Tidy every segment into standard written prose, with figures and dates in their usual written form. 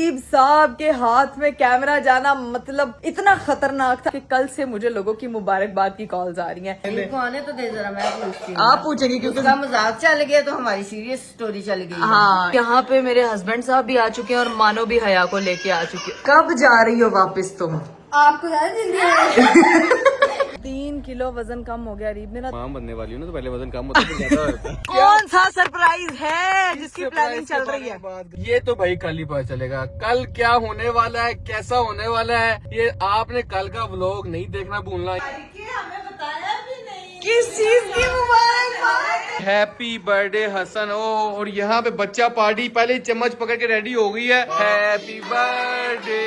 अरीब साहब के हाथ में कैमरा जाना मतलब इतना खतरनाक था कि कल से मुझे लोगों की मुबारकबाद की कॉल्स आ रही हैं। कौन है तो दे जरा, मैं पूछती हूँ। आप पूछेंगे क्योंकि उसका मजाक चल गया तो हमारी सीरियस स्टोरी चल गई। हाँ, यहाँ पे मेरे हस्बैंड साहब भी आ चुके हैं और मानो भी हया को लेके आ चुके हैं। कब जा रही हो वापस तुम? आपको ज्यादा जल्दी है। 3 किलो वजन कम हो गया अरीब मेरा। मां बनने वाली हूँ ना तो पहले वजन कम होता है, ज्यादा होता है। कौन सा सरप्राइज है जिसकी प्लानिंग चल रही है? ये तो भाई कल ही पता चलेगा, कल क्या होने वाला है, कैसा होने वाला है। ये आपने कल का व्लॉग नहीं देखना भूलना। हमें बताया भी नहीं। किस चीज की मुबारकबाद? Happy birthday Hasan. ओ और यहाँ पे बच्चा पार्टी पहले ही चम्मच पकड़ के रेडी हो गई है। Happy birthday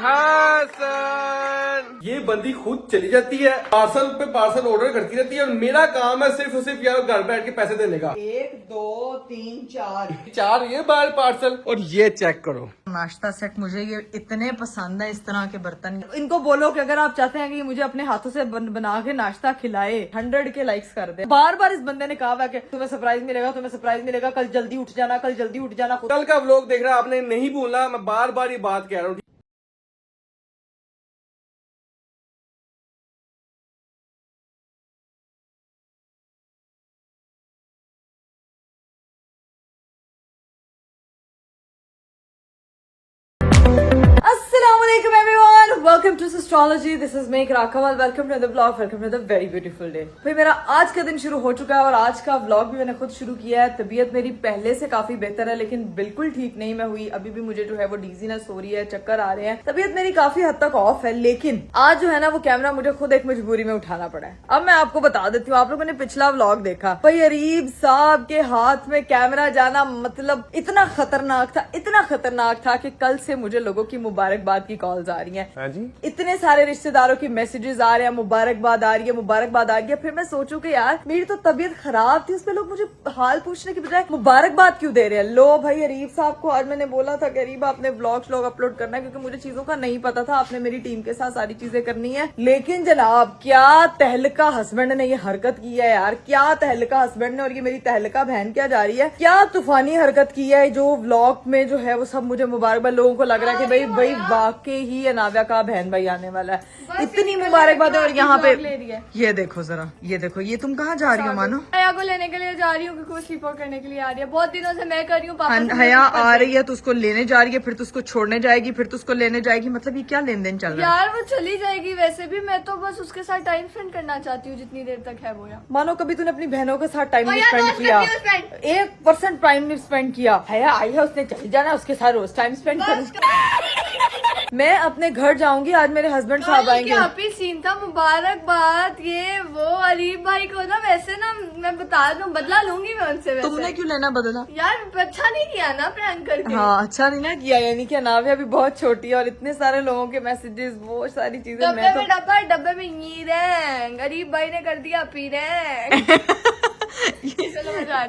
Hasan. ये बंदी खुद चली जाती है, पार्सल पे पार्सल ऑर्डर करती रहती है और मेरा काम है सिर्फ और सिर्फ यार घर बैठ के पैसे देने का। 1 2 3 4 4 ये बाहर पार्सल और ये चेक करो। नाश्ता सेट मुझे ये इतने पसंद है, इस तरह के बर्तन। इनको बोलो कि अगर आप चाहते हैं कि मुझे अपने हाथों से बना के नाश्ता खिलाए 100 के लाइक्स कर दे। बार बार इस बंदे ने कहा हुआ कि तुम्हें सरप्राइज मिलेगा, तुम्हें सरप्राइज मिलेगा, कल जल्दी उठ जाना, कल जल्दी उठ जाना। कल का व्लॉग देख रहा आपने नहीं भूलना, मैं बार बार ये बात कह रहा हूँ। Assalamualaikum everyone, welcome to Astrology. This is Meghna Rakawal. Welcome to the vlog. Welcome to the very beautiful day. भाई मेरा आज का दिन शुरू हो चुका है और आज का व्लॉग भी मैंने खुद शुरू किया है। तबीयत मेरी पहले से काफी बेहतर है लेकिन बिल्कुल ठीक नहीं मैं हुई। अभी भी मुझे जो है वो डीजीनेस हो रही है, चक्कर आ रहे हैं। तबीयत मेरी काफी हद तक ऑफ है लेकिन आज जो है ना वो कैमरा मुझे खुद एक मजबूरी में उठाना पड़ा है। अब मैं आपको बता देती हूँ, आप लोगों ने पिछला व्लॉग देखा, भाई अरीब साहब के हाथ में कैमरा जाना मतलब इतना खतरनाक था कि कल से मुझे लोगों की मुबारकबाद की कॉल्स आ रही हैं। हाँ जी, इतने सारे रिश्तेदारों की मैसेजेस आ रहे हैं, मुबारकबाद आ रही है। फिर मैं सोचूं कि यार मेरी तो तबीयत खराब थी, उसमें लोग मुझे हाल पूछने की बजाय मुबारकबाद क्यों दे रहे हैं। लो भाई अरीब साहब को आज मैंने बोला था कि अरीब आपने व्लॉग अपलोड करना है क्योंकि मुझे चीजों का नहीं पता था, आपने मेरी टीम के साथ सारी चीजें करनी है। लेकिन जनाब क्या तहलका हस्बैंड ने ये हरकत की है यार, क्या तहलका हस्बैंड ने और ये मेरी तहलका बहन क्या जा रही है, क्या तूफानी हरकत की है जो व्लॉग में जो है वो सब मुझे मुबारकबाद। लोगों को लग रहा है कि भाई वाकई ही अनाव्या का बहन भाई आने वाला है, इतनी मुबारकबाद है। और यहाँ पे ये देखो जरा, ये देखो, ये तुम कहाँ जा रही हो? मानो हया को लेने के लिए जा रही हूँ क्योंकि वो स्लीप आउट करने के लिए आ रही है। बहुत दिनों से मैं कर रही हूँ, पापा हया आ रही है तो उसको लेने जा रही है, फिर तो उसको छोड़ने जाएगी, फिर तो उसको लेने जाएगी। मतलब ये क्या लेन देन चल रहा है यार? वो चली जाएगी वैसे भी, मैं तो बस उसके साथ टाइम स्पेंड करना चाहती हूँ जितनी देर तक है वो। यार मानो कभी तूने अपनी बहनों के साथ टाइम नहीं स्पेंड किया, 1% टाइम नहीं स्पेंड किया। हया आई है, उसने चली जाना, उसके साथ रोज टाइम स्पेंड करूँ। मैं अपने घर जाऊंगी, आज मेरे हस्बैंड साहब आएंगे। हैप्पी सीन था, मुबारकबाद ये वो। अरीब भाई को ना वैसे ना मैं बता दूं, बदला लूंगी मैं उनसे। वैसे तुमने क्यों लेना बदला? यार अच्छा नहीं किया ना प्रैंक करके। हाँ अच्छा नहीं ना किया, यानी कि अनाव्या भी बहुत छोटी है और इतने सारे लोगों के मैसेजेस, वो सारी चीजें। मैं तो डब्बे में ये रैंग अरीब भाई ने कर दिया पी रैंग।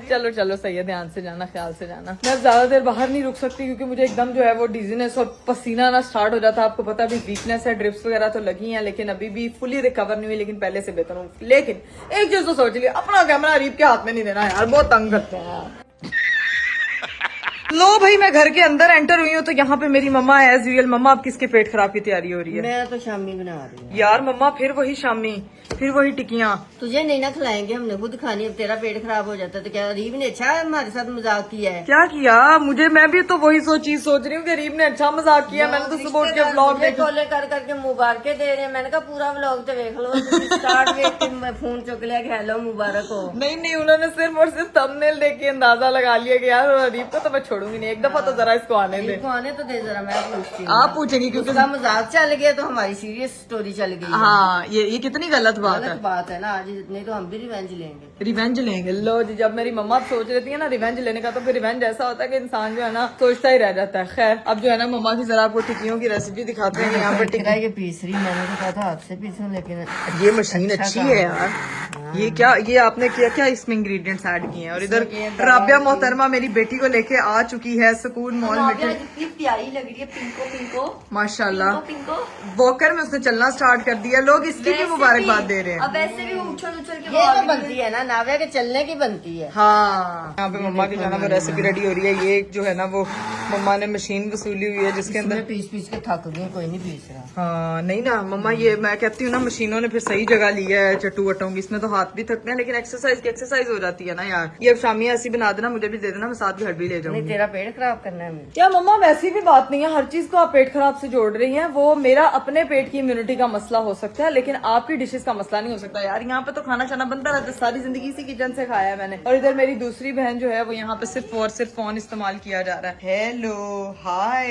चलो चलो सही है, ध्यान से जाना, ख्याल से जाना। मैं ज्यादा देर बाहर नहीं रुक सकती क्योंकि मुझे एकदम जो है वो डिजीनेस और पसीना ना स्टार्ट हो जाता है। आपको पता भी वीकनेस है, ड्रिप्स वगैरह तो लगी हैं लेकिन अभी भी फुली रिकवर नहीं हुई, लेकिन पहले से बेहतर हूँ। लेकिन एक चीज तो सोच लिया, अपना कैमरा अरीब के हाथ में नहीं देना यार, बहुत तंग करते हैं यार। लो भाई मैं घर के अंदर एंटर हुई हूँ तो यहाँ पे मेरी मम्मा एज यूजुअल। मम्मा अब किसके पेट खराब की तैयारी हो रही है? मैं तो शामी बना रही हूँ यार मम्मा फिर वही शामी, फिर वही टिकियाँ। तुझे नहीं ना खिलाएंगे, हमने खुद खानी। अब तेरा पेट खराब हो जाता है तो क्या अरीब ने अच्छा हमारे साथ मजाक किया है? क्या किया मुझे? मैं भी तो वही चीज सोच रही हूँ कि अरीब ने अच्छा मजाक किया। मैंने तो सुबह उठ के व्लॉग देखा, टोले कर करके मुबारके दे रहे हैं। मैंने कहा पूरा व्लॉग तो देख लो, स्टार्ट देख के फोन चुक लिया, हेलो मुबारक हो। नहीं उन्होंने सिर्फ और सिर्फ थंबनेल देख के अंदाजा लगा लिया कि यार अरीब को तो मैं छोड़ूंगी नहीं, एक दफा तो जरा इसको आने दे। कौन है तो दे जरा, मैं पूछती हूँ। आप पूछेंगे क्योंकि उसका मजाक चल गया तो हमारी सीरियस स्टोरी चल गई। हाँ ये कितनी गलत बात है। गलत बात है ना, आज नहीं तो हम भी रिवेंज लेंगे। रिवेंज लेंगे। लो जी, जब मेरी मम्मा सोच रही है ना रिवेंज लेने का तो फिर रिवेंज ऐसा होता है कि इंसान जो है ना सोचता ही रह जाता है। खैर अब जो है ना मम्मा की जरा आपको टिक्कियों की रेसिपी दिखाते हैं। यहाँ पर टिक्का ये पीस रही, मैंने तो कहा था हाथ से पीसूं लेकिन ये मशीन अच्छी है यार। ये क्या, ये आपने किया क्या इसमें इंग्रेडिएंट्स ऐड किए हैं? और इधर राबिया मोहतरमा मेरी बेटी को लेके आ चुकी है सुकून मॉल में। कितनी प्यारी लग रही है, पिंको माशाल्लाह। पिंको। वॉकर में उसने चलना स्टार्ट कर दिया। लोग इसकी भी मुबारकबाद दे रहे हैं। अब वैसे भी वो उछल उछल के ये तो बनती है ना, नाविया के चलने की बनती है। हाँ यहाँ पे मम्मा की जाना वो रेसिपी रेडी हो रही है। ये जो है ना वो मम्मा ने मशीन वसूली हुई है जिसके अंदर पीस पीस के थक गई, कोई नहीं पीस रहा। हाँ नहीं ना मम्मा, ये मैं कहती हूँ ना मशीनों ने फिर सही जगह ली है चट्टू वट्टों की। इसमें तो हाथ भी थकते हैं लेकिन एक्सरसाइज की एक्सरसाइज हो जाती है ना यार। ये अब शामिया ऐसी बना देना, मुझे भी दे देना, मैं साथ घर भी ले नहीं जाऊंगी। तेरा पेट खराब करना है मुझे। क्या मम्मा वैसी भी बात नहीं है, हर चीज को आप पेट खराब से जोड़ रही हैं। वो मेरा अपने पेट की इम्यूनिटी का मसला हो सकता है लेकिन आपकी डिशेस का मसला नहीं हो सकता यार। यहाँ पे तो खाना शाना बनता रहता है, सारी जिंदगी इसी किचन से खाया है मैंने। और इधर मेरी दूसरी बहन जो है वो यहाँ पे सिर्फ और सिर्फ फोन इस्तेमाल किया जा रहा है। हेलो हाय,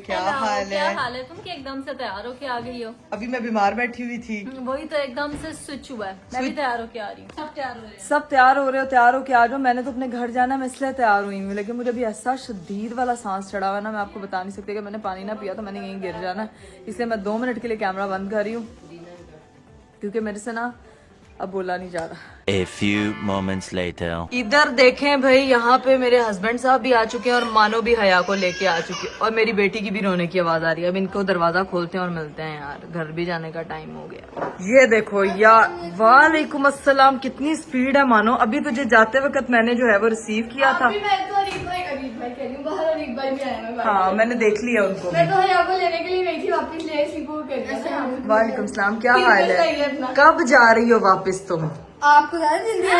क्या हाल क्या है? हाल है? तुम क्या एकदम से तैयार होके आ गई हो? अभी मैं बीमार बैठी हुई थी। वही तो एकदम से स्विच हुआ है। मैं भी तैयार होके आ रही हूँ। सब तैयार हो रहे हैं। सब तैयार हो रहे हो, तैयार हो के आ जाओ। मैंने तो अपने घर जाना, मैं इसलिए तैयार हुई हूँ लेकिन मुझे अभी ऐसा शदीद वाला सांस चढ़ा हुआ है ना, मैं आपको बता नहीं सकती कि मैंने पानी ना पिया तो मैंने यहीं गिर जाना, इसलिए मैं 2 मिनट के लिए कैमरा बंद कर रही हूँ क्योंकि मेरे से ना अब बोला नहीं जा रहा। A few moments later. इधर देखें भाई, यहाँ पे मेरे हस्बैंड साहब भी आ चुके हैं और मानो भी हया को लेके आ चुकी है और मेरी बेटी की भी रोने की आवाज आ रही है। अब इनको दरवाजा खोलते हैं और मिलते हैं यार, घर भी जाने का टाइम हो गया। ये देखो यार, वालेकुम अस्सलाम, कितनी स्पीड है मानो। अभी तुझे जाते वक्त मैंने जो है वो रिसीव किया था। अभी मैं तो अरीब भाई कह रही हूँ, बाहर अरीब भाई भी आए हैं। हाँ मैंने देख लिया उनको। मैं तो हया को लेने के लिए गई थी, वापस ले इसी को कर दिया। वालेकुम सलाम, क्या हाल सही है है? अपना। कब जा रही हो वापस तुम? आपको ज्यादा जिंदगी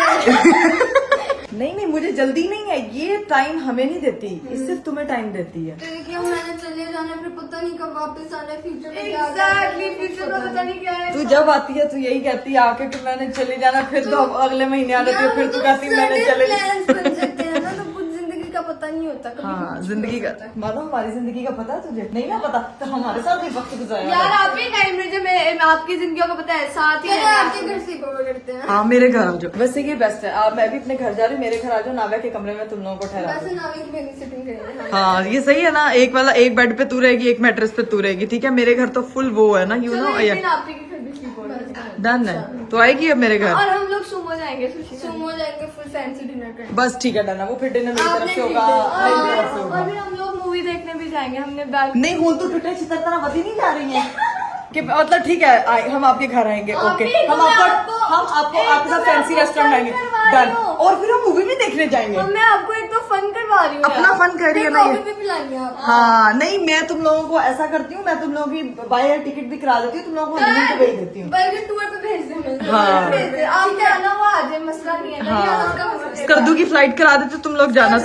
नहीं नहीं, मुझे जल्दी नहीं है, ये टाइम हमें नहीं देती, इससे तुम्हें टाइम देती है। देखिए मैंने चले जाना, फिर पता नहीं कब वापस आना है। फ्यूचर में एग्जैक्टली, फ्यूचर का पता नहीं क्या है। तू जब आती है तू यही कहती है आके कि मैंने चले जाना, फिर तो अगले महीने आ जाती है, फिर तू कहती है मैंने चले प्लान्स बन सकते हैं ना, तो कुछ जिंदगी का पता नहीं होता। कभी हाँ जिंदगी का मानो, हमारी जिंदगी का पता है तुझे? नहीं ना पता तो हमारे साथ भी वक्त गुजारा। यार आप ही टाइम में जब मैं आपकी जिंदगी का पता है, साथ ही आपके घर से कवर करते हैं। हाँ मेरे घर आ जाओ, वैसे ये बेस्ट है। आप मैं भी अपने घर जा रही हूँ, मेरे घर आ जाओ, नावे के कमरे में तुम लोगों को ठहरा दूँ। वैसे नावे की बेबी सिटिंग करेंगे। हाँ ये सही है ना, एक वाला एक बेड पे तू रहेगी, एक मैट्रेस पे तू रहेगी, ठीक है? मेरे घर तो फुल वो है ना, यू नो। एक दिन आपके घर भी स्लीप होगा। डन है, तो आएगी अब मेरे घर। और हम लोग सुमो जाएंगे, सुमो जाएंगे, फुल फैंसी डिनर करेंगे। बस ठीक है, डन है। वो फिर डिनर मेरी तरफ से होगा, मेरी तरफ से होगा। और फिर हम लोग मूवी देखने भी जाएंगे। हमने बैग नहीं हूं तो टुटे चितर तरह बती नहीं जा रही है कि मतलब ठीक है हम आपके घर आएंगे। ओके हम आपको आपके साथ फैंसी रेस्टोरेंट आएंगे, डन। और फिर हम मूवी भी देखने जाएंगे। मैं आपको एक तो फन करवा रही हूँ, अपना फन कर रही है ना ये। कॉफी भी पिलाएंगे आप। हाँ नहीं, मैं तुम लोगों को ऐसा करती हूँ, मैं तुम लोगों की बाय एयर टिकट भी करा देती हूँ, तुम लोगों को हनीमून पे भेज देती हूँ। बल्कि टूर पे भेज देंगे। हाँ। भेज दे। आप क्या ना वो आ जाए, मसला नहीं है। हाँ स्कर्दू की फ्लाइट करा देते, तुम लोग जाना।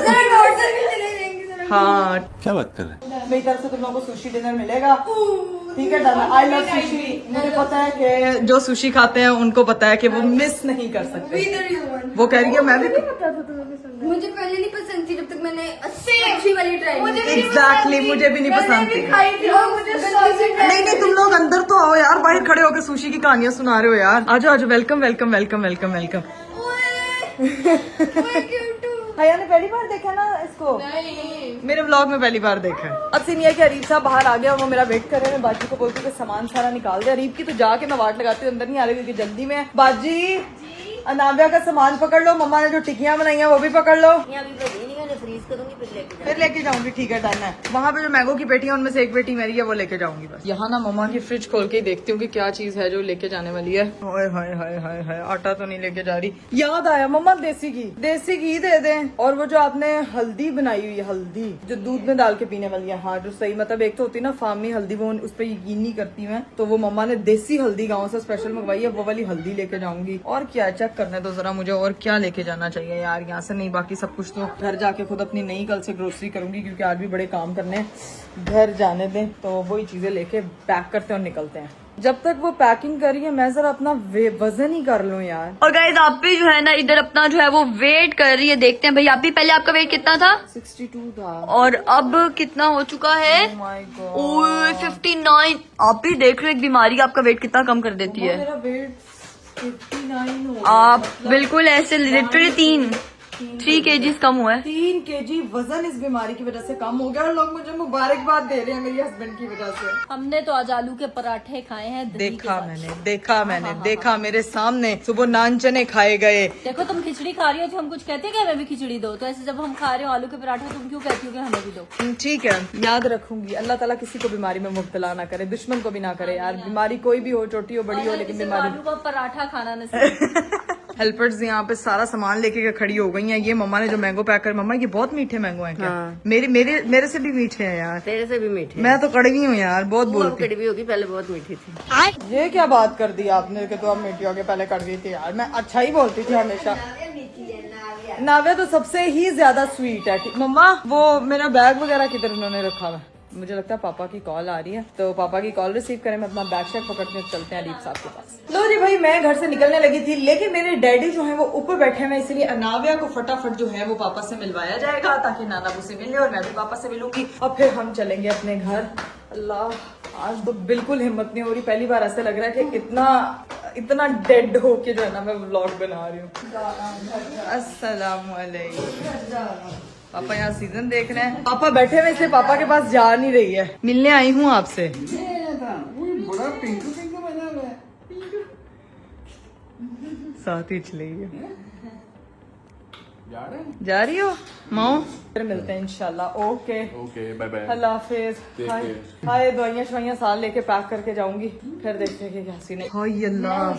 हाँ क्या बात कर रहे हैं? मेरी तरफ से तुम लोगों को सुशी डिनर मिलेगा, ठीक है? डन। I love sushi. मुझे पता है कि जो सुशी खाते हैं उनको पता है कि वो मिस नहीं कर सकते। वो कह रही है मैं भी। मुझे पहले नहीं पसंद थी, जब तक मैंने अच्छी वाली ट्राई। एग्जैक्टली मुझे भी नहीं पसंद थी। नहीं नहीं, तुम लोग अंदर तो आओ यार, बाहर खड़े होकर सुशी की कहानियां सुना रहे हो यार। आजो आजो, welcome welcome welcome welcome welcome. भैया ने पहली बार देखा ना इसको? नहीं, मेरे व्लॉग में पहली बार देखा है। अब सीन ये है कि अरीब साहब बाहर आ गया, वो मेरा वेट कर रहे हैं। मैं बाजी को बोलती हूँ कि सामान सारा निकाल दे। अरीब की तो जाके मैं वाट लगाती हूँ, अंदर नहीं आ रही क्योंकि जल्दी में है। बाजी अनामिया का सामान पकड़ लो, मम्मा ने जो टिकियां बनाई हैं वो भी पकड़ लो। अभी बनी नहीं, मैंने फ्रीज करूंगी फिर लेके जाऊंगी, ठीक है डन है। वहाँ पे जो मैंगो की पेटी है उनमें से एक पेटी मेरी है, वो लेके जाऊंगी बस। यहाँ ना मम्मा की फ्रिज खोल के ही देखती हूँ कि क्या चीज है जो लेके जाने वाली है। हाय हाय हाय हाय हाय, आटा तो नहीं लेके जा रही। याद आया मम्मा, देसी घी दे दें। और वो जो आपने हल्दी बनाई हुई है, हल्दी जो दूध में डाल के पीने वाली है, हाँ जो सही मतलब एक तो होती है ना फार्मी हल्दी, वो उस पर यकीन नहीं करती मैं, तो वो मम्मा ने देसी हल्दी गाँव से स्पेशल मंगवाई है, वो वाली हल्दी लेके जाऊंगी। और क्या चेक करने दो जरा मुझे, और क्या लेके जाना चाहिए यार यहाँ से। नहीं बाकी सब कुछ तो घर जाके खुद अपनी नई कल से ग्रोसरी करूंगी क्योंकि आज भी बड़े काम करने हैं। घर जाने दें तो वही चीजें लेके पैक करते हैं और निकलते हैं। जब तक वो पैकिंग कर रही है मैं जरा अपना वजन ही कर लूं यार। और गाइस आप भी जो है ना इधर अपना जो है वो वेट कर रही है, देखते हैं भाई। आप भी पहले आपका वेट कितना था? 62 था और अब कितना हो चुका है? Oh my God। ओह 59। आप भी देख रहे हो, एक बीमारी आपका वेट कितना कम कर देती है। मेरा वेट 59 हो आप बिल्कुल ऐसे लिटरली 3 kgs कम हुआ है। 3 kg वजन इस बीमारी की वजह से कम हो गया और लोग मुझे मुबारकबाद दे रहे हैं मेरी हस्बैंड की वजह से। हमने तो आज आलू के पराठे खाए हैं दही के देखा साथ। मैंने देखा मेरे सामने सुबह नान चने खाए गए। देखो तुम खिचड़ी खा रही हो तो हम कुछ कहते हैं कि हमें भी खिचड़ी दो, तो ऐसे जब हम खा रहे हो आलू के पराठे तुम क्यों कहती हो कि हमें भी दो? ठीक है, याद रखूंगी। अल्लाह ताला किसी को बीमारी में मुब्तला ना करे, दुश्मन को भी ना करे यार। बीमारी कोई भी हो, छोटी हो बड़ी हो, लेकिन बीमारी आलू का पराठा खाना नसीब। हेल्पर्स यहाँ पे सारा सामान लेके खड़ी हो गई हैं। ये मम्मा ने जो मैंगो पैक कर, मम्मा ये बहुत मीठे मैंगो हैं क्या? हाँ। मेरे से भी मीठे हैं यार। तेरे से भी मीठी मैं तो कड़वी हूँ यार, बहुत बोलती। कड़वी होगी, पहले बहुत मीठी थी। ये क्या बात कर दी आपने कि तो अब मीठी हो गई, पहले कड़वी थी यार। मैं अच्छा ही बोलती थी हमेशा। नाव्या तो सबसे ही ज्यादा स्वीट है। मम्मा वो मेरा बैग वगैरह किधर उन्होंने रखा हुआ है? मुझे लगता है पापा की कॉल आ रही है, तो पापा की कॉल रिसीव करें, मैं अपना बैग शैग पकड़ते चलते हैं अलीप साहब के पास। लो जी भाई, मैं घर से निकलने लगी थी, लेकिन मेरे डैडी जो है वो ऊपर बैठे हैं, इसलिए नाव्या को फटाफट जो है वो पापा से मिलवाया जाएगा, ताकि नाना से मिले और मैं भी पापा से मिलूंगी, और फिर हम चलेंगे अपने घर। अल्लाह, आज तो बिल्कुल हिम्मत नहीं हो रही। पहली बार ऐसे लग रहा है कि इतना डेड हो के जो है ना मैं व्लॉग बना रही हूँ। अस्सलाम वालेकुम। पापा यहाँ सीजन देख रहे हैं, पापा बैठे हुए, इसलिए पापा के पास जा नहीं रही है। मिलने आई हूँ आपसे। बड़ा पिंकू पिंकू बना हुआ है। साथ ही चली जा रहे हैं? जा रही हो माओ? फिर मिलते हैं इंशाल्लाह। Okay okay, bye bye. अल्लाह हाफिज। हाय हाय, दवाइयाँ शवाइयाँ साथ लेके पैक करके जाऊंगी, फिर देखते हैं कि क्या सीन है। हाय अल्लाह,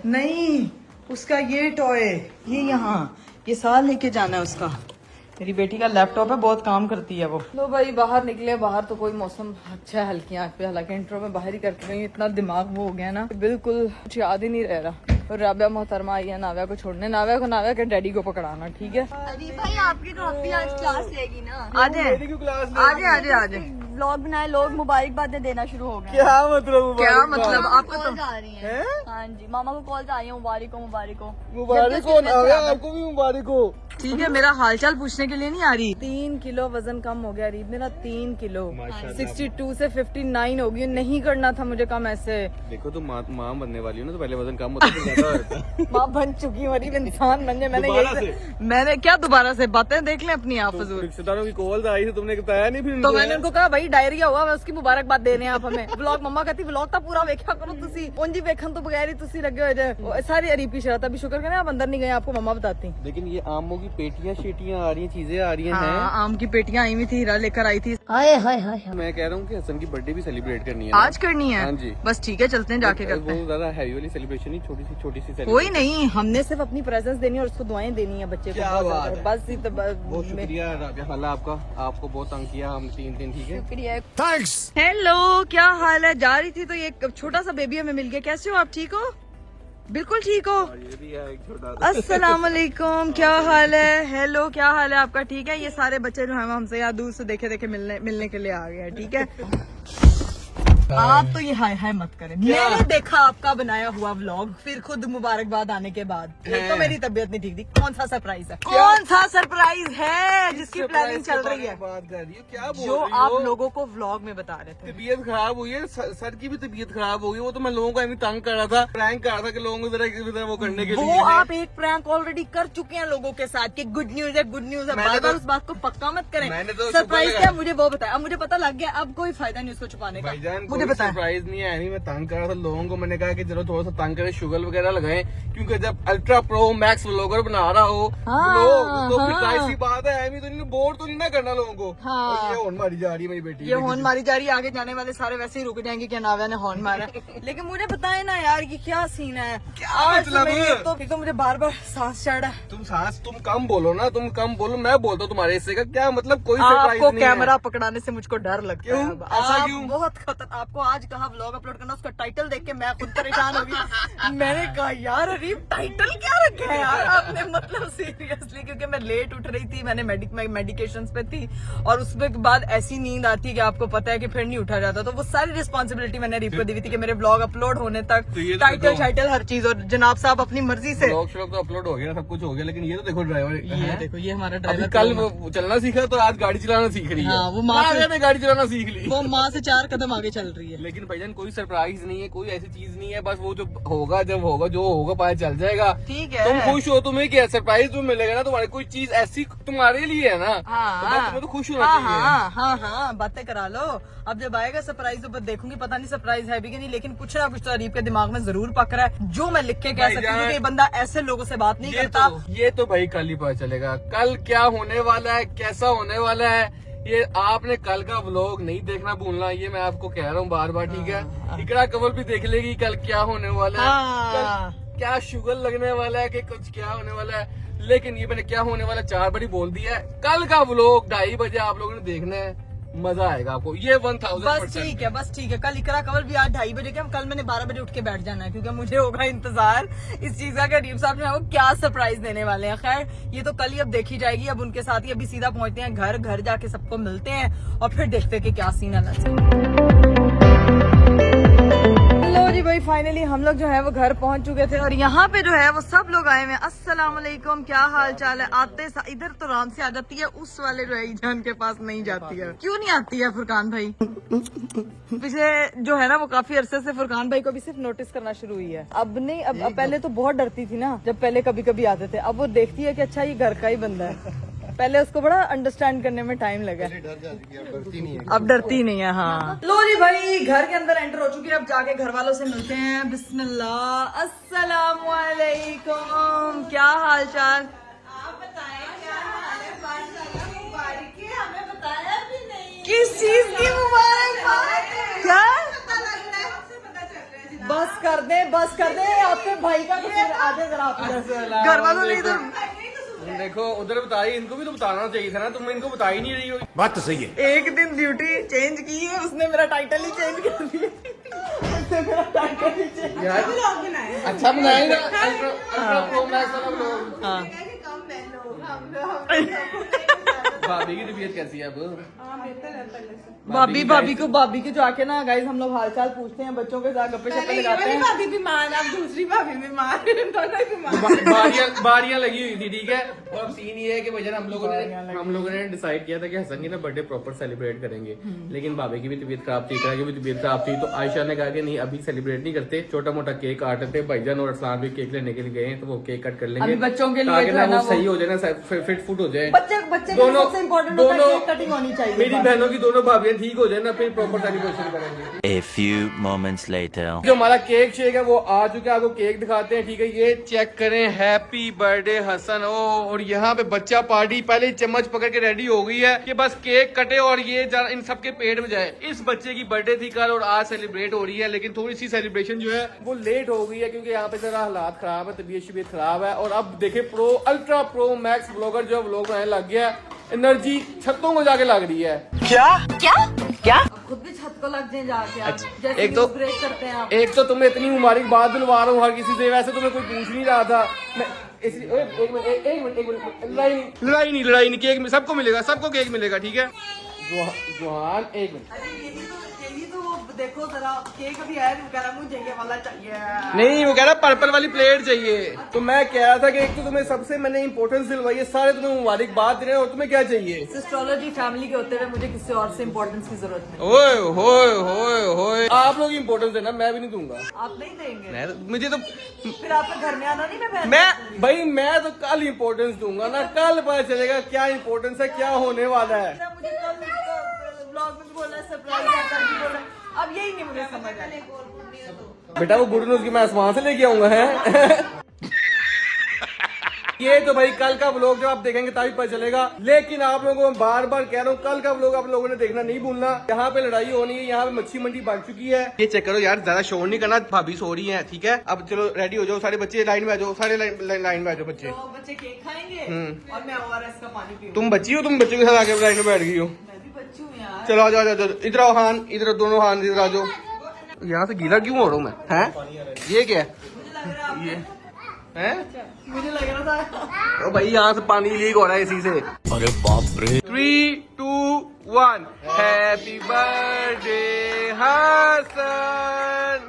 नहीं उसका ये टॉय, ये यहाँ ये साथ लेके जाना है उसका। मेरी बेटी का लैपटॉप है, बहुत काम करती है वो। लो भाई बाहर निकले, बाहर तो कोई मौसम अच्छा है, हल्की आंख पे, हालांकि इंट्रो में बाहर ही करके गई। इतना दिमाग वो हो गया ना, बिल्कुल कुछ याद ही नहीं रह रहा। और राबिया मोहतरमा आई है नाव्या को छोड़ने, नाव्या के डैडी को पकड़ाना, ठीक है? अरे भाई आपकी तो आप भी आज क्लास लेगी ना। आजे व्लॉग बनाए, लोग मुबारकबादें देना शुरू हो गए। क्या मतलब? क्या मतलब? आपको कॉल आ रही है। हाँ जी, मामा को कॉल आ रही है, मुबारक हो मुबारक हो नाव्या, आपको भी मुबारक हो। ठीक है, मेरा हालचाल पूछने के लिए नहीं आ रही। 3 किलो वजन कम हो गया रीब मेरा, 3 किलो। 62 से 59 हो गई। नहीं करना था मुझे कम ऐसे। देखो तुम माँ बनने वाली हो ना, तो पहले वजन कम होता है। माँ बन चुकी हूँ, इंसान बन जाए। मैंने क्या दोबारा से बातें देख लें अपनी आप फजूल। रिश्तेदारों की कॉल आई थी, तुमने बताया नहीं फिर? तो मैंने उनको कहा भाई डायरिया हुआ, उसकी मुबारकबाद दे रहे हैं आप हमें। व्लॉग मम्मा कहती व्लॉग तो पूरा वेख्या करो तुसी, उंजी वेखन तो बगैर ही तुसी लगे हो सारी अरीपी शरारत। अभी शुक्र करें आप अंदर नहीं गए, आपको मम्मा बताती। लेकिन ये आमों की पेटियां शेटियां आ रही हैं, चीजें आ रही हैं। हाँ, आम की पेटियां आई हुई थी, हीरा लेकर आई थी। हाय हाय हाय। मैं कह रहा हूँ कि हसन की बर्थडे भी सेलिब्रेट करनी है। आज करनी है? हाँ जी। बस ठीक है, चलते हैं, जाके करते हैं। वो ज्यादा हैवी वाली सेलिब्रेशन नहीं, छोटी सी कोई नहीं, हमने सिर्फ अपनी प्रेजेंस देनी है और उसको दुआएं देनी है बच्चे को। क्या बात है। बस बहुत शुक्रिया राबिया खाला आपका, आपको बहुत तंग किया हम 3 दिन। ठीक है, शुक्रिया। थैंक्स। हेलो, क्या हाल है? जा रही थी तो ये छोटा सा बेबी हमें मिल गया। कैसे हो आप? ठीक हो? बिल्कुल ठीक हो? ये भी है एक छोटा। अस्सलाम वालेकुम, क्या हाल है? हेलो, क्या हाल है आपका? ठीक है। ये सारे बच्चे जो है हमसे यहाँ दूर से देखे मिलने के लिए आ गए हैं, ठीक है? आप तो ये हाय हाय मत करें। मैंने देखा आपका बनाया हुआ व्लॉग, फिर खुद मुबारकबाद आने के बाद एक तो मेरी तबीयत नहीं ठीक थी। कौन सा सरप्राइज है? कौन सा सरप्राइज है जिसकी प्लानिंग चल रही है? बात कर रही हो क्या? जो आप लोगों को व्लॉग में बता रहे थे। तबीयत खराब हुई है, सर की भी तबीयत खराब हो गई। वो तो मैं लोगों को ऐसे तंग कर रहा था, प्रैंक कर रहा था कि लोगों को जरा वो करने के लिए। वो आप एक प्रैंक ऑलरेडी कर चुके हैं लोगों के साथ कि गुड न्यूज है, गुड न्यूज है। बार बार उस बात को पक्का मत करें। सरप्राइज क्या मुझे वो बताया, अब मुझे पता लग गया, अब कोई फायदा नहीं उसको छुपाने का। मुझे बताया सरप्राइज नहीं है, मैं तंग कर रहा था लोगों को। मैंने कहा कि चलो थोड़ा सा तंग करें, शुगर वगैरह लगाएं, क्योंकि जब अल्ट्रा प्रो मैक्स व्लॉगर बना रहा हो तो फिर ऐसी बात है, तो नहीं बोर तो नहीं ना करना लोगों को। और ये हॉर्न मारी जा रही है मेरी बेटी, ये हॉर्न मारी जा रही है। आगे जाने वाले सारे वैसे ही रुक जाएंगे कि नाव्या ने हॉर्न मारा। लेकिन मुझे बताए ना यार, ये क्या सीन है? क्या मतलब? तो मुझे बार बार सांस चढ़ रहा है। तुम कम बोलो ना, तुम कम बोलो, मैं बोलता हूँ तुम्हारे हिस्से का क्या मतलब? कोई आपको कैमरा पकड़ाने से मुझको डर लगता है। ऐसा क्यों? बहुत खतर। आपको आज कहा व्लॉग अपलोड करना, उसका टाइटल देख के मैं खुद परेशान हो गई। मैंने कहा यार अरे टाइटल क्या रखा है यार आपने, मतलब सीरियसली, क्योंकि मैं लेट उठ रही थी, मैंने मेडिकेशंस पे थी, और उसके बाद ऐसी नींद आती है कि आपको पता है कि फिर नहीं उठा जाता। तो वो सारी रिस्पॉन्सिबिलिटी मैंने रीप को दी थी कि मेरे व्लॉग अपलोड होने तक टाइटल हर चीज, और जनाब साहब अपनी मर्जी से व्लॉग तो अपलोड हो गया, सब कुछ हो गया, लेकिन ये तो देखो ड्राइवर, ये देखो ये हमारा ड्राइवर कल वो चलना सीखा तो आज गाड़ी चलाना सीख रही है। हाँ, वो माँ से गाड़ी चलाना सीख ली, वो माँ से 4 कदम आगे चल रही है। लेकिन भाईजान कोई सरप्राइज नहीं है, कोई ऐसी चीज नहीं है, बस वो जो होगा जब होगा जो होगा पता चल जाएगा। ठीक है, तुम खुश हो, तुम्हें क्या सरप्राइज तुम्हें मिलेगा ना, तुम्हारी कोई चीज ऐसी तुम्हारे लिए है ना, तुम्हें तो खुश होना चाहिए। हाँ, बातें करा लो। अब जब आएगा सरप्राइज तो देखूंगी, पता नहीं सरप्राइज है भी कि नहीं, लेकिन कुछ ना कुछ तो अरीब के दिमाग में जरूर पक रहा है, जो मैं लिख के कह सकती हूँ कि बंदा ऐसे लोगों से बात नहीं करता। ये तो भाई कल ही पता चलेगा, कल क्या होने वाला है, कैसा होने वाला है। ये आपने कल का व्लॉग नहीं देखना भूलना, ये मैं आपको कह रहा हूँ बार बार, ठीक है? इकरा कवल भी देख लेगी कल क्या होने वाला है। क्या शुगर लगने वाला है कि कुछ क्या होने वाला है, लेकिन ये मैंने क्या होने वाला 4 बड़ी बोल दिया है। कल का व्लॉग 2:30 बजे आप लोगों ने देखना है, मजा आएगा आपको, ये 1000%। बस ठीक है। कल इकरा कवर भी आज 2:30 बजे के, हम कल मैंने 12 बजे उठ के बैठ जाना है, क्योंकि मुझे होगा इंतजार इस चीज का कि अरीब साहब जो है वो क्या सरप्राइज देने वाले हैं। खैर ये तो कल ही अब देखी जाएगी। अब उनके साथ ही अभी सीधा पहुंचते हैं घर जाके सबको मिलते हैं और फिर देखते हैं कि क्या सीन है। लो जी भाई, फाइनली हम लोग जो है वो घर पहुंच चुके थे और यहाँ पे जो है वो सब लोग आए हुए हैं। अस्सलाम वालेकुम, क्या हाल चाल है। आते इधर तो आराम से आ जाती है, उस वाले जो है ईजान के पास नहीं जाती है। क्यों नहीं आती है फुरकान भाई? पिछले जो है ना वो काफी अरसे से फुरकान भाई को भी सिर्फ नोटिस करना शुरू हुई है। अब नहीं, अब पहले तो बहुत डरती थी ना, जब पहले कभी कभी आते थे। अब वो देखती है कि अच्छा ये घर का ही बंदा है। पहले उसको बड़ा अंडरस्टैंड करने में टाइम लगा, अब डरती नहीं है। हाँ लो जी भाई, घर के अंदर एंटर हो चुकी है। अब जाके घर वालों से मिलते हैं। बिस्मिल्लाह, अस्सलाम वालेकुम, क्या हाल चाल? आप बताएं क्या हाल है? मुबारक, हमें बताया भी नहीं। किस चीज की मुबारकबाद? क्या बस कर दे आपके भाई का कुछ आगे जरा आप घर वालों ने इधर देखो, उधर बताई, इनको भी तो बताना चाहिए था ना, तुम इनको बता ही नहीं रही हो। बात तो सही है। एक दिन ड्यूटी चेंज की है उसने, मेरा टाइटल ही चेंज कर दिया। उसने मेरा टाइटल ही चेंज अच्छा बनाएगा अल्ट्रा प्रो मैक्स वाला व्लॉग। हाँ भाभी की तबीयत कैसी है अब? भाभी को जाके ना गाइस हम लोग हालचाल पूछते हैं, बच्चों के साथ गप्पे शप्पे लगाते हैं। भाभी बीमार, अब दूसरी भाभी बीमार, दोनों ही बीमार। बारियां लगी हुई थी, ठीक है। और अब सीन ये है कि भैया हम लोगों ने डिसाइड किया था कि हसन की ना बर्थडे प्रॉपर सेलिब्रेट करेंगे, लेकिन भाभी की भी तबीयत खराब थी, इकरा की भी तबीयत खराब थी। तो आयशा ने कहा कि नहीं, अभी सेलिब्रेट नहीं करते, छोटा मोटा केक काटते। भाईजान और अरसलान भी केक लेने के लिए गए हैं, तो वो केक कट कर लेंगे अभी बच्चों के लिए ताकि जो है ना ना वो सही हो जाए ना, फिट फुट हो जाए। बच्चे के लिए सबसे इम्पोर्टेंट होता है केक कटिंग होनी चाहिए। मेरी बहनों की दोनों भाभियां ठीक हो जाए ना, फिर प्रॉपर सेलिब्रेशन करेंगे। A few moments later. जो हमारा केक शेक है वो आ चुका है, आपको केक दिखाते हैं, ठीक है। ये चेक करें, हैप्पी बर्थडे हसन। ओ, और यहाँ पे बच्चा पार्टी पहले ही चम्मच पकड़ के रेडी हो गई है कि बस केक कटे और ये इन सबके पेट में जाए। इस बच्चे की बर्थडे थी कल और आज सेलिब्रेट हो रही है, लेकिन थोड़ी सी सेलिब्रेशन जो है वो लेट हो गई है, क्योंकि यहाँ पे जरा हालात खराब है, तबीयत खराब है। और अब देखे अल्ट्रा प्रो मैक्स ब्लॉगर जो व्लॉग बनाने लग गया है, एनर्जी छतों को जाके लग रही है। क्या खुद भी छत को लग जाए जाके। अच्छा, जैसे एक तो ब्रेक करते हैं आप। एक तो तुम्हें इतनी मुबारकबाद दिलवा रहा हूँ हर किसी से, वैसे तुम्हें कोई पूछ नहीं रहा था। मैं एक मिनट, लड़ाई नहीं, केक सबको मिलेगा, सबको केक मिलेगा, ठीक है। जोहान एक मिनट, यही तो वो देखो जरा, केक अभी आया, वो कह रहा मुझे ये वाला चाहिए। नहीं, वो कह रहा पर्पल वाली प्लेट चाहिए। तो मैं कह रहा था कि एक तो तुम्हें सबसे मैंने इंपॉर्टेंस दिलवाई है, सारे तुम्हें मुबारकबाद दे रहे हैं, और तुम्हें क्या चाहिए? एस्ट्रोलॉजी फैमिली के होते हुए मुझे किसी और से इम्पोर्टेंस की जरूरत नहीं। ओए आप लोग इंपॉर्टेंस देना, मैं भी नहीं दूंगा। आप नहीं देंगे? मुझे तो फिर आपके घर में आना नहीं। मैं तो कल इंपॉर्टेंस दूंगा ना, कल पता चलेगा क्या इंपॉर्टेंस है, क्या होने वाला है। मुझे कल ब्लॉग में बोला सरप्राइज बोला, अब यही नहीं मुझे समझ आया। बेटा वो गुड न्यूज की मैं आसमान से लेके आऊंगा है। ये तो भाई कल का व्लॉग जब आप देखेंगे तभी पता चलेगा, लेकिन आप लोगों को मैं बार बार कह रहा हूँ, कल का व्लॉग आप लोगों ने देखना नहीं भूलना। यहाँ पे लड़ाई होनी है, यहाँ पे मच्छी मंडी बन चुकी है। ये चेक करो यार, ज्यादा शोर नहीं करना, भाभी सो रही है, ठीक है। अब चलो रेडी हो जाओ, सारे बच्चे लाइन में आ जाओ, सारे लाइन में आ जाओ बच्चे। तो बच्चे केक खाएंगे और मैं ORS का पानी पीऊंगा। तुम बच्ची हो, तुम बच्चों के साथ आके लाइन में बैठ गई हो। मैं भी बच्ची हूँ यार। चलो आ जाओ, इधर आओ हान, इधर दोनों हान इधर आ जाओ। यहाँ से गीला क्यों हो रहा हूँ मैं? हैं ये क्या है? ये हैं? मुझे लग रहा था ओ भाई यहाँ से पानी लीक हो रहा है इसी से। अरे बाप रे। 3, 2, 1 हैप्पी बर्थडे हसन।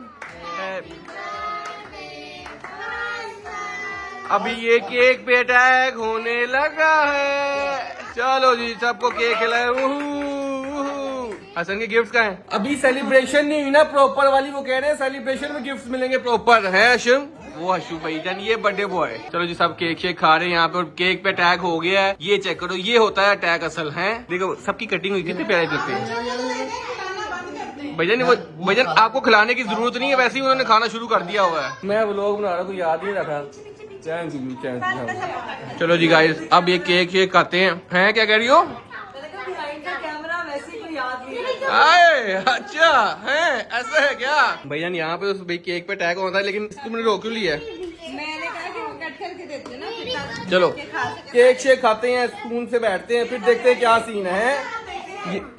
अभी ये केक पे अटैक होने लगा है। चलो जी, सबको केक खिलाए। हसन के गिफ्ट का है, अभी सेलिब्रेशन नहीं हुई ना प्रॉपर वाली, वो कह रहे हैं सेलिब्रेशन में गिफ्ट मिलेंगे प्रॉपर। है अशुम, वो अशु भाई जान, ये बर्थडे बॉय। चलो जी, सब केक शेक खा रहे हैं यहाँ पे, और केक पे अटैक हो गया है। ये चेक करो, ये होता है अटैक असल है। देखो सबकी कटिंग हुई, कितने प्यारे लगते हैं भैया। वो भैया आपको खिलाने की जरूरत नहीं है, वैसे ही उन्होंने खाना शुरू कर दिया हुआ है। मैं व्लॉग बना रहा हूँ, याद नहीं रखा। चलो जी गाइस, अब ये केक शेक खाते हैं। क्या कह रही हो? कैमरा वैसे ही कोई याद नहीं। आए, अच्छा है, ऐसा है क्या? भैया यहाँ पे उस भाई केक पे अटैक होता है, लेकिन तुमने रोक क्यों लिया? चलो केक शेक खाते हैं, स्पून से बैठते हैं, फिर देखते हैं क्या सीन है।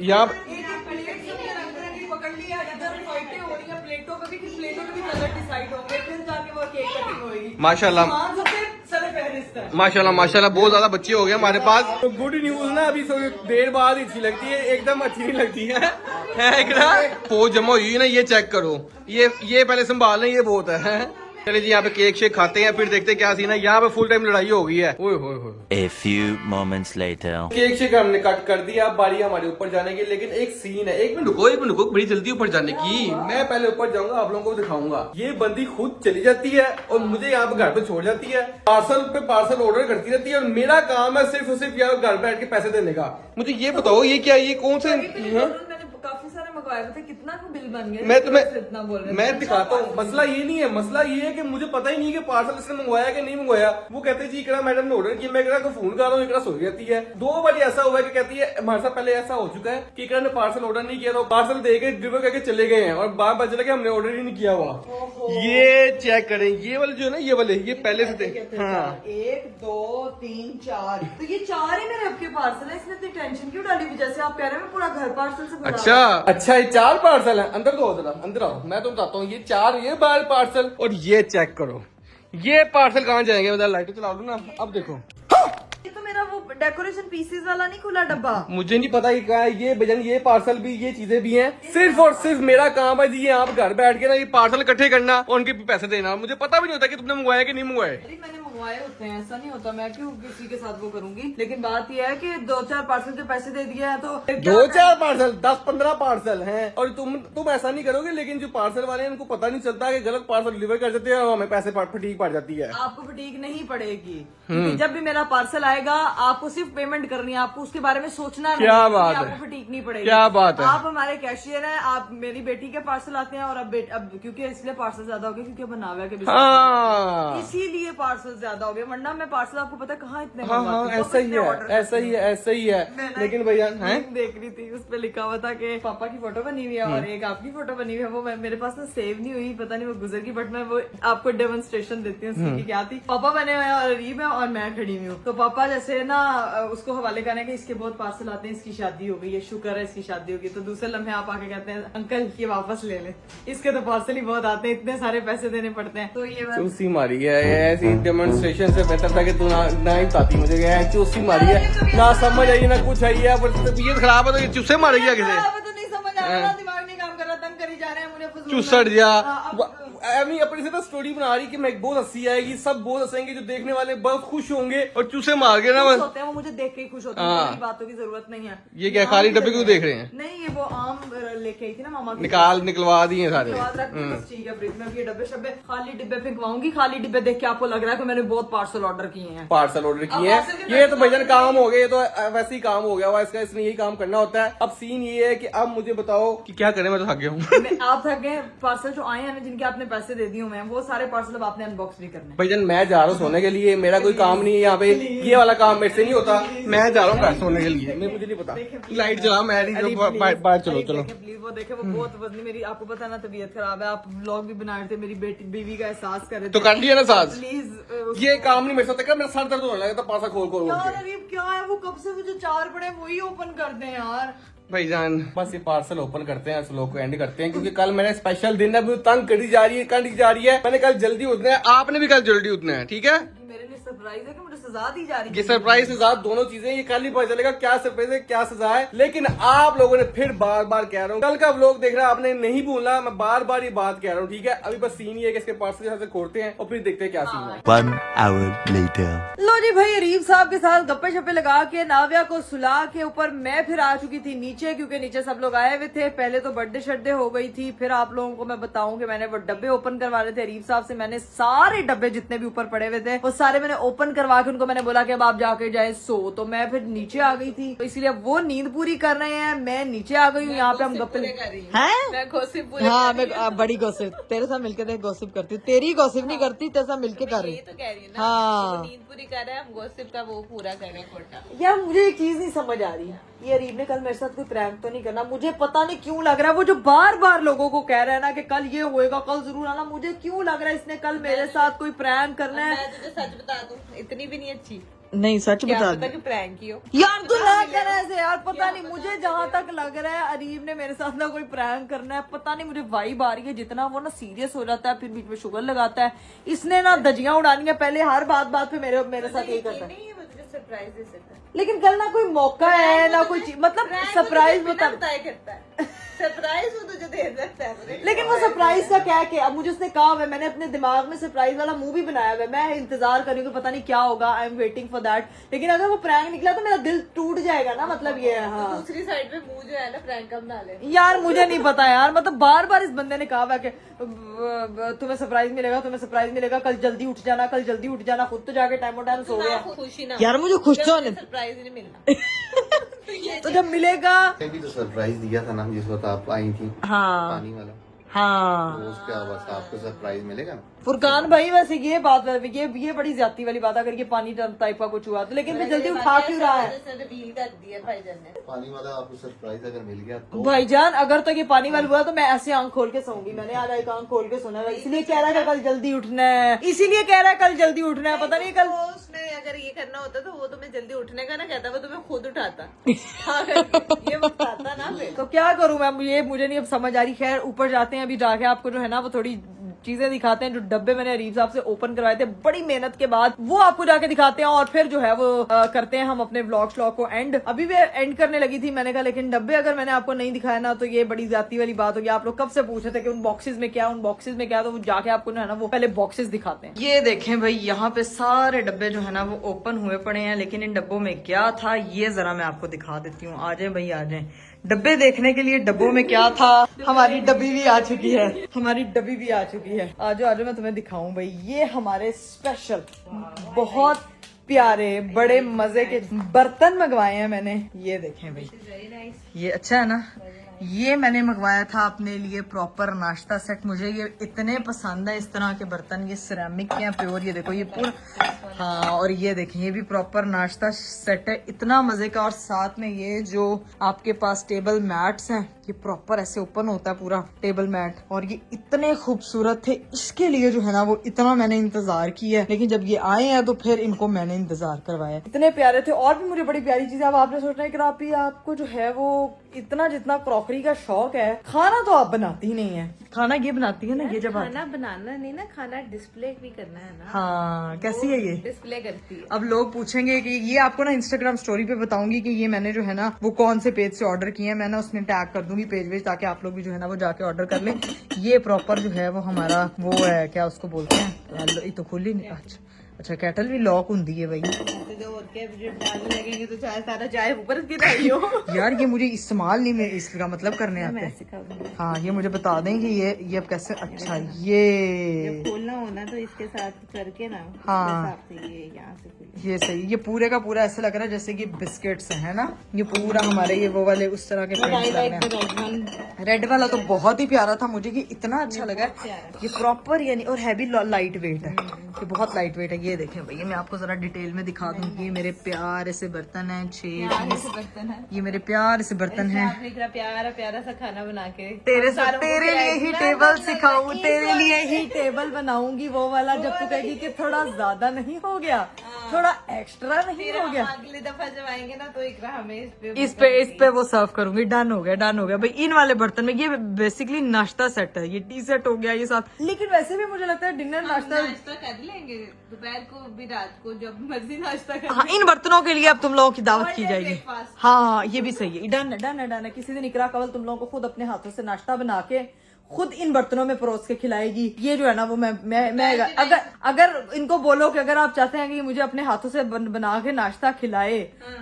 यहाँ पकड़ लिया, इधर फाइटें हो रही हैं प्लेटों पे भी, कि प्लेटों पे भी कलर डिसाइड होंगे, फिर जाके वो केक कटिंग होगी। माशाल्लाह सामान सबसे सरफहरिस्त है। माशाल्लाह माशाल्लाह बहुत ज्यादा बच्चे हो गए हमारे पास। तो गुड न्यूज ना अभी देर बाद अच्छी लगती है, एकदम अच्छी नहीं लगती है। पोज जमा हुई है ना, ये चेक करो, ये पहले संभाल लें, ये बहुत है। चलिए जी यहाँ पे केक शेक खाते हैं, फिर देखते हैं क्या सीन है। यहाँ पे फुल टाइम लड़ाई हो गई है। ओए होए होए। A few moments later. Cake shake हमने कट कर दिया, अब बारी हमारे ऊपर जाने की। लेकिन एक सीन है, एक मिनट रुको, बड़ी जल्दी ऊपर जाने की। मैं पहले ऊपर जाऊंगा, आप लोगों को दिखाऊंगा। ये बंदी खुद चली जाती है और मुझे यहाँ पे घर पे छोड़ जाती है, पार्सल पे पार्सल ऑर्डर करती रहती है, और मेरा काम है सिर्फ और सिर्फ यहाँ घर बैठ के पैसे देने का। मुझे ये बताओ ये क्या, ये कौन से मैंने काफी सारे मंगवाए थे, कितना का बिल बन गया? इतना बोल रहे मैं दिखाता हूँ। मसला ये नहीं है, मसला ये है कि मुझे पता ही नहीं कि पार्सल इसने मंगवाया कि नहीं मंगवाया। वो कहते जी इकरा मैडम ने ऑर्डर किया, मैं इकरा को फोन कर रहा हूँ, इकरा सो जाती है। 2 बार ऐसा हुआ है कि कहती है हमारे साथ पहले ऐसा हो चुका है कि इकरा ने पार्सल ऑर्डर नहीं किया, तो पार्सल दे के डिलीवर करके चले गए हैं, और 12 बजे लगे हमने ऑर्डर ही नहीं किया हुआ। ये चेक करें, ये वाले जो है ना, ये वाले ये पहले से थे। हाँ 1 2 3 4, तो ये 4 ही मेरे आपके पार्सल है। इसने इतनी टेंशन क्यों डाली? जैसे आप कह रहे हैं मैं पूरा घर पार्सल से भरा। अच्छा ये 4 पार्सल है। अंदर दो, जरा अंदर आओ, मैं तो बताता हूँ। ये 4 ये 12 पार्सल, और ये चेक करो ये पार्सल कहाँ जाएंगे? मतलब लाइट चला दो ना, अब देखो। ये तो मेरा वो डेकोरेशन पीसेस वाला नहीं खुला डब्बा। मुझे नहीं पता क्या है ये भजन, ये पार्सल भी, ये चीजें भी हैं। सिर्फ और सिर्फ मेरा काम है जी आप घर बैठ के ना ये पार्सल इकट्ठे करना और उनके पैसे देना। मुझे पता भी नहीं होता कि तुमने मंगवाया कि नहीं मंगवाया। अरे मैंने मंगवाए होते हैं, ऐसा नहीं होता, मैं क्यों किसी के साथ वो करूंगी। लेकिन बात यह है कि 2-4 पार्सल के पैसे दे दिए हैं, तो 2-4 पार्सल 10-15 पार्सल हैं, और तुम ऐसा नहीं करोगे। लेकिन जो पार्सल वाले हैं उनको पता नहीं चलता कि गलत पार्सल डिलीवर कर देते हैं और हमें पैसे फटीक पड़ जाती है। आपको फटीक नहीं पड़ेगी, क्योंकि जब भी मेरा पार्सल आएगा आपको सिर्फ पेमेंट करनी है, आपको उसके बारे में सोचना नहीं। क्या बात है, आपको फटीक नहीं पड़ेगी। क्या बात है। आप हमारे कैशियर हैं, आप मेरी बेटी के पार्सल आते हैं, और अब क्योंकि इसलिए पार्सल ज्यादा हो गए क्योंकि बनावे के हाँ इसीलिए पार्सल ज्यादा हो गए, वरना मैं पार्सल आपको पता कहाँ इतने हाँ मंगवाती हूँ। ऐसा ही है, ऐसा ही है, ऐसा ही है। लेकिन भैया हैं देख रही थी, उस पे लिखा हुआ था कि पापा की फोटो बनी हुई है और एक आपकी फोटो बनी हुई है। वो मेरे पास ना सेव नहीं हुई, पता नहीं वो गुजर गई, बट मैं वो आपको डेमोन्स्ट्रेशन देती हूँ उसकी क्या थी। पापा बने हुए हैं और अरीब है और मैं खड़ी हुई हूँ। तो पापा जैसे ना उसको हवाले करने के इसके बहुत पार्सल आते हैं, इसकी शादी हो गई है, शुक्र है इसकी शादी होगी। तो दूसरे लम्हे आप आके कहते हैं अंकल ये वापस ले ले, इसके तो पार्सल ही बहुत आते हैं, इतने सारे पैसे देने पड़ते हैं। तो ये चूसी मारी है, ऐसी डेमोन्स्ट्रेशन से बेहतर था कि तू ना ही पाती। मुझे चूसी मारी है, ना समझ आई ना कुछ आई है, पर तबीयत खराब है तो ये चूसे मारेगी किसे? तो नहीं समझ आ रहा, दिमाग नहीं काम कर रहा, तंग करी जा रहे हैं मुझे फजूल में। चूसट जा अम्मी अपनी से तो स्टोरी बना रही कि मैं बहुत हंसी आएगी, सब बहुत हंसेंगे, जो देखने वाले बहुत खुश होंगे, और चूसे मार के ना खुश होते हैं वो, मुझे देख के ही खुश होते हैं, मेरी बातों की जरूरत नहीं है। ये क्या खाली डब्बे क्यों देख रहे हैं? नहीं ये वो आम लेके आई थी ना मामा की, निकलवा दिए सारे। बस ठीक है, फ्रिज में ये डब्बे शब्बे खाली डिब्बे फेंकवाऊंगी। खाली डिब्बे देख के आपको लग रहा है कि मैंने बहुत पार्सल ऑर्डर किए हैं। पार्सल ऑर्डर किए हैं, ये तो भजन काम हो गए, ये तो वैसे ही काम हो गया हुआ इसका, इसने यही काम करना होता है। अब सीन ये है कि अब मुझे बताओ कि क्या करें, मैं तो थक गया हूँ। आप थक गए, पार्सल जो आए हैं जिनके आपने पैसे दे दिए हुए हैं, वो सारे पार्सल अब आपने अनबॉक्स नहीं करने। भजन मैं जा रहा हूँ सोने के लिए, मेरा कोई काम नहीं है यहाँ पे, ये वाला काम मेरे से नहीं होता। मैं जा रहा हूँ घर सोने के लिए, मुझे नहीं पता। लाइट जला, मैं बाहर चलो चलो। प्लीज वो देखे, वो बहुत वजनी, मेरी आपको पता ना तबीयत खराब है, आप व्लॉग भी बना रहे थे, मेरी बेटी बीवी का एहसास कर रहे थे, तो कर लिया ना साथ। प्लीज ये काम नहीं मेरे साथ, मेरा सर दर्द होने लगा था पासा खोल खोल यार। के। अरीब क्या है, वो कब से वो जो 4 पड़े वही ओपन कर दे यार। भाईजान बस ये पार्सल ओपन करते हैं, लोग को एंड करते हैं, क्योंकि कल मेरा स्पेशल दिन है, मुझे तंग करी जा रही है, मैंने कल जल्दी उठना है, आपने भी कल जल्दी उठना है, ठीक है? मेरे लिए सरप्राइज है कि मुझे सजा दी जा रही है। ये सरप्राइज सजा दोनों चीजें, ये कल ही पता चलेगा क्या सरप्राइज है क्या सजा है। लेकिन आप लोगों ने फिर बार बार कह रहा हूँ, कल का व्लॉग देख रहा आपने नहीं भूलना, मैं बार बार ये बात कह रहा हूँ, ठीक है? अभी बस सीन ये है कि इसके पार्सल यहाँ से खोलते हैं और फिर देखते हैं क्या सीन है। 1 hour later. लो जी भाई, अरीब साहब के साथ गप्पे शप्पे लगा के नाव्या को सुला के ऊपर मैं फिर आ चुकी थी नीचे, क्योंकि नीचे सब लोग आए हुए थे। पहले तो बर्थडे शर्डे हो गई थी, फिर आप लोगों को मैं बताऊं कि मैंने वो डब्बे ओपन करवाने थे अरीब साहब से। मैंने सारे डब्बे जितने भी ऊपर पड़े हुए थे वो सारे मैंने ओपन करवा के उनको मैंने बोला कि अब आप जाके जाए सो। तो मैं फिर नीचे आ गई थी, तो इसलिए वो नींद पूरी कर रहे हैं, मैं नीचे आ गई हूँ। यहाँ पे हम गप्पे हैं। हाँ मैं बड़ी गॉसिप तेरे साथ मिलकर देख गॉसिप करती हूँ, तेरी गॉसिप नहीं करती, तेरे साथ मिलके कर रही। तो कह रही है ना, हाँ नींद पूरी कर रहे हैं, हम गॉसिप का वो पूरा कर रहे हैं कोटा। यार मुझे एक चीज नहीं समझ आ रही, ये अरीब ने कल मेरे साथ कोई प्रैंक तो नहीं करना? मुझे पता नहीं क्यों लग रहा है, वो जो बार बार लोगों को कह रहा है ना कि कल ये होएगा, कल जरूर आना, मुझे क्यों लग रहा है इसने कल मेरे साथ कोई प्रैंक करना है। मैं तुझे सच बता दूं, इतनी भी नहीं अच्छी, नहीं सच क्या बता पता कि प्रैंक की हो। यार तू ना कर ऐसे यार, पता नहीं मुझे जहां तक लग रहा है अरीब ने मेरे साथ ना कोई प्रैंक करना है, पता नहीं मुझे वाइब आ रही है, जितना वो ना सीरियस हो जाता है फिर बीच में शुगर लगाता है, इसने ना दजियां उड़ानी है पहले, हर बात पे मेरे साथ यही करता है। नहीं, वो तुझे सरप्राइज दे सकता है। लेकिन कल ना कोई मौका है ना कोई चीज, मतलब सरप्राइज बता, बताए करता है सरप्राइज वो तुझे दे सकता है। लेकिन वो सरप्राइज का क्या है, अब मुझे उसने कहा है, मैंने अपने दिमाग में सरप्राइज वाला मुंह भी बनाया हुआ है, मैं इंतजार कर रही हूँ कि पता नहीं क्या होगा, I am waiting for that. लेकिन अगर वो प्रैंक निकला तो मेरा दिल टूट जाएगा ना, मतलब ये है। हाँ दूसरी साइड पे मुंह जो है ना प्रैंक का बना ले। यार मुझे नहीं पता यार, मतलब बार बार इस बंदे ने कहा हुआ कि तुम्हें सरप्राइज मिलेगा, तुम्हें सरप्राइज मिलेगा, कल जल्दी उठ जाना, कल जल्दी उठ जाना, खुद तो जाके टाइम सो गया। खुशी ना यार मुझे खुश तो सरप्राइज नहीं मिलना। तो जब मिलेगा। भी तो सरप्राइज दिया था ना जिस वक्त आप आई थी, हाँ पानी वाला, हाँ तो उसके बाद आपको सरप्राइज मिलेगा ना। फुरकान भाई वैसे ये बात है, ये बड़ी ज्यादा वाली बात है, अगर ये पानी टाइप का कुछ हुआ तो, लेकिन मैं जल्दी उठा क्यों रहा है रिवील कर दिया भाईजान ने। पानी वाला आपको सरप्राइज अगर मिल गया तो भाईजान, अगर तो ये पानी वाला हुआ तो मैं ऐसे आंख खोल के सोऊंगी, मैंने आज एक आंख खोल के सोना है, इसलिए कह रहा है कल जल्दी उठना है, इसीलिए कह रहा है कल जल्दी उठना है, पता नहीं कल वो उसने अगर ये करना होता तो वो तुम्हें जल्दी उठने का ना कहता, वो तुम्हें खुद उठाता। हाँ, ये बताता ना फिर। तो क्या करूं मैं, मुझे नहीं अब समझ आ रही। खैर ऊपर जाते हैं, अभी जाके आपको जो है ना वो थोड़ी चीजें दिखाते हैं, जो डब्बे मैंने अरीब साहब से ओपन करवाए थे बड़ी मेहनत के बाद, वो आपको जाके दिखाते हैं, और फिर जो है वो करते हैं हम अपने व्लॉग को एंड। अभी मैं एंड करने लगी थी, मैंने कहा लेकिन डब्बे अगर मैंने आपको नहीं दिखाया ना तो ये बड़ी ज्यादती वाली बात होगी। आप लोग कब से पूछे थे कि उन बॉक्सेस में क्या, तो वो जाके आपको जो है ना वो पहले बॉक्सेस दिखाते हैं। ये देखें भाई, यहाँ पे सारे डब्बे जो है ना वो ओपन हुए पड़े हैं, लेकिन इन डब्बों में क्या था ये जरा मैं आपको दिखा देती हूँ। आ जाए भाई आ जाए डब्बे देखने के लिए, डब्बों में क्या था। हमारी डब्बी भी आ चुकी है, हमारी डब्बी भी आ चुकी है। आज मैं तुम्हें दिखाऊं भाई, ये हमारे स्पेशल बहुत प्यारे बड़े मजे के बर्तन मंगवाए हैं मैंने। ये देखें भाई, ये अच्छा है ना, ये मैंने मंगवाया था अपने लिए प्रॉपर नाश्ता सेट। मुझे ये इतने पसंद है इस तरह के बर्तन, ये सिरेमिक के हैं प्योर, ये देखो ये पूरा। हाँ और ये देखें, ये भी प्रॉपर नाश्ता सेट है, इतना मजे का। और साथ में ये जो आपके पास टेबल मैट्स हैं, ये प्रॉपर ऐसे ओपन होता है पूरा टेबल मैट, और ये इतने खूबसूरत थे, इसके लिए जो है ना वो इतना मैंने इंतजार किया है। लेकिन जब ये आए हैं तो फिर इनको मैंने इंतजार करवाया, इतने प्यारे थे। और भी मुझे बड़ी प्यारी चीज है। अब आपने सोचना है कि रापी आपको जो है वो इतना जितना क्रॉकरी का शौक है, खाना तो आप बनाती ही नहीं है। खाना ये बनाती है ना, ये जब खाना बनाना नहीं ना, खाना डिस्प्ले भी करना है ना। हाँ कैसी है ये, डिस्प्ले करती है। अब लोग पूछेंगे कि ये आपको ना इंस्टाग्राम स्टोरी पे बताऊंगी कि ये मैंने जो है ना वो कौन से पेज से ऑर्डर किए हैं, मैं ना उसमें टैग कर दूंगी पेज ताकि आप लोग भी जो है ना वो जाके ऑर्डर कर लें। ये प्रॉपर जो है वो हमारा वो है, क्या उसको बोलते हैं, ये तो खुली नहीं, अच्छा कैटल भी लॉक होती है भाई। लगेंगे तो चाय सारा चाय ऊपर गिराई हो। यार ये मुझे इस्तेमाल नहीं में इसका मतलब करने आते हैं। हाँ ये मुझे बता दें कि ये अब कैसे, अच्छा ये खोलना होना तो इसके साथ करके ना, हाँ ये यहाँ से ये सही, ये पूरे का पूरा ऐसा लग रहा है जैसे कि बिस्किट्स है ना, ये पूरा हमारे ये वो वाले उस तरह के प्रिंट्स लग रहे हैं। रेड वाला तो बहुत ही प्यारा था मुझे, कि इतना अच्छा लगा, ये प्रॉपर यानी, और है भी लाइट वेट है, ये बहुत लाइट वेट है। ये देखें भैया, मैं आपको जरा डिटेल में दिखा दूंगी। मेरे प्यारे से बर्तन है, 6 बर्तन है, ये मेरे प्यारे से बर्तन है। प्यारा प्यारा सा खाना बना के तेरे लिए ही टेबल सिखाऊं, तेरे लिए ही टेबल बनाऊंगी वो वाला, जब तू कहेगी कि थोड़ा ज्यादा नहीं हो गया, थोड़ा एक्स्ट्रा नहीं हो गया। अगली दफा जब आएंगे ना तो इकरा हमें इस पे वो सर्व करूंगी। डन हो गया भाई इन वाले बर्तन में। ये बेसिकली नाश्ता सेट है, ये टी सेट हो गया ये साथ। लेकिन वैसे भी मुझे लगता है डिनर नाश्ता कर लेंगे, दोपहर को भी रात को जब मर्जी नाश्ता कर। हाँ इन बर्तनों के लिए अब तुम लोगों की दावत की जाएगी। हाँ ये भी सही है, डन है। किसी दिन इकरा कवल तुम लोगों को खुद अपने हाथों से नाश्ता बना के खुद इन बर्तनों में परोस के खिलाएगी। ये जो है ना वो मैं अगर इनको बोलो कि अगर आप चाहते हैं कि मुझे अपने हाथों से बना के नाश्ता खिलाए,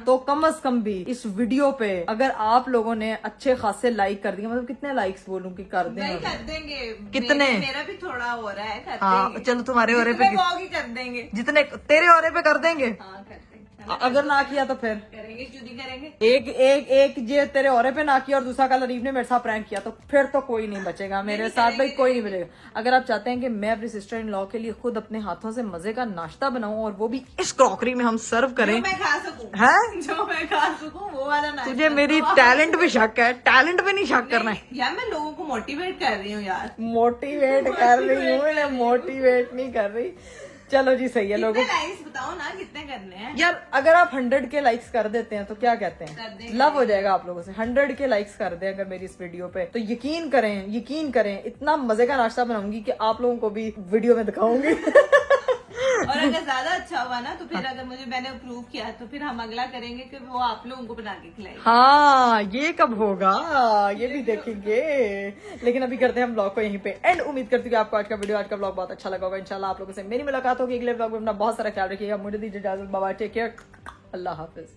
तो कम से कम भी इस वीडियो पे अगर आप लोगों ने अच्छे खासे लाइक कर दिए, मतलब कितने लाइक्स बोलूं कि कर दें, कर देंगे कितने, मेरा भी थोड़ा हो रहा है, हाँ चलो तुम्हारे ओरे पे कर देंगे, जितने तेरे ओरे पे कर देंगे। हाँ कर देंगे, अगर ना किया तो फिर करेंगे, चुनी करेंगे। एक जे तेरे औरे पे ना किया और दूसरा कल अरीब ने मेरे साथ प्रैंक किया, तो फिर तो कोई नहीं बचेगा मेरे साथ भाई, कोई नहीं बचेगा। अगर आप चाहते हैं कि मैं अपनी सिस्टर इन लॉ के लिए खुद अपने हाथों से मजे का नाश्ता बनाऊं और वो भी इस क्रॉकरी में हम सर्व करें, मैं खा सकूं, है जो मैं खा सकूं वो वाला नाश्ता। तुझे मेरी टैलेंट पे शक है, टैलेंट पे नहीं शक करना है यार, मैं लोगों को मोटिवेट कर रही हूँ यार, मोटिवेट कर रही हूँ, मोटिवेट नहीं कर रही। चलो जी सही है लोगों लाइक्स बताओ ना कितने करने हैं। यार अगर आप 100 के लाइक्स कर देते हैं तो क्या कहते हैं, लव हो जाएगा आप लोगों से। 100 के लाइक्स कर दें अगर मेरी इस वीडियो पे तो यकीन करें इतना मजे का नाश्ता बनाऊंगी कि आप लोगों को भी वीडियो में दिखाऊंगी। और अगर ज्यादा अच्छा हुआ ना तो फिर अगर मैंने अप्रूव किया तो फिर हम अगला करेंगे कि वो आप लोगों को बना के खिलाएंगे। हाँ ये कब होगा ये भी देखेंगे। लेकिन अभी करते हैं हम ब्लॉग को यहीं पे एंड। उम्मीद करती हूँ कि आपको आज का वीडियो, आज का ब्लॉग बहुत अच्छा लगा होगा। इंशाल्लाह आप लोगों से मेरी मुलाकात होगी अगले ब्लॉग में। अपना बहुत सारा ख्याल रखिएगा। मुझे दीजिए इजाजत, बाय, टेक केयर, अल्लाह हाफिज।